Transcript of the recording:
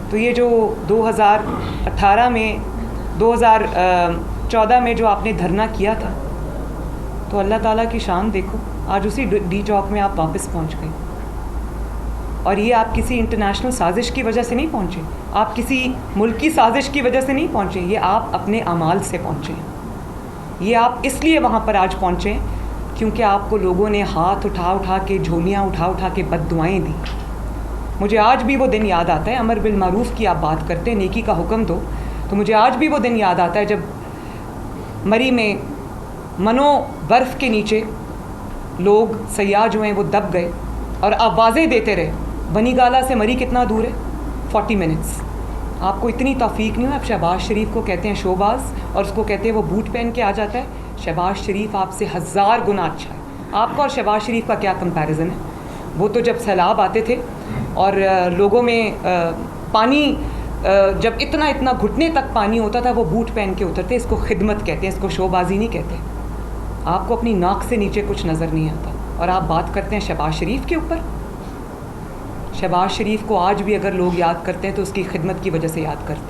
تو یہ جو 2018 میں 2014 میں جو آپ نے دھرنا کیا تھا، تو اللہ تعالیٰ کی شان دیکھو، آج اسی ڈی چوک میں آپ واپس پہنچ گئے. اور یہ آپ کسی انٹرنیشنل سازش کی وجہ سے نہیں پہنچے، آپ کسی ملکی سازش کی وجہ سے نہیں پہنچے، یہ آپ اپنے اعمال سے پہنچے ہیں. یہ آپ اس لیے وہاں پر آج پہنچے کیونکہ آپ کو لوگوں نے ہاتھ اٹھا کے، جھولیاں اٹھا کے بد دعائیں دیں. مجھے آج بھی وہ دن یاد آتا ہے. امر بالمعروف کی آپ بات کرتے ہیں، نیکی کا حکم دو، تو مجھے آج بھی وہ دن یاد آتا ہے جب مری میں منو برف کے نیچے لوگ سیاح جو ہیں وہ دب گئے اور آوازیں دیتے رہے. بنی گالا سے مری کتنا دور ہے؟ 40 منٹس. آپ کو اتنی توفیق نہیں ہو. آپ شہباز شریف کو کہتے ہیں شوباز، اور اس کو کہتے ہیں وہ بوٹ پہن کے آ جاتا ہے. شہباز شریف آپ سے 1000 گنا اچھا ہے. آپ کا اور شہباز شریف کا کیا کمپیریزن ہے؟ وہ تو جب سیلاب آتے تھے اور لوگوں میں پانی جب اتنا گھٹنے تک پانی ہوتا تھا، وہ بوٹ پہن کے اترتے. اس کو خدمت کہتے ہیں، اس کو شوبازی نہیں کہتے. آپ کو اپنی ناک سے نیچے کچھ نظر نہیں آتا اور آپ بات کرتے ہیں شہباز شریف کے اوپر. شہباز شریف کو آج بھی اگر لوگ یاد کرتے ہیں تو اس کی خدمت کی وجہ سے یاد کرتے ہیں.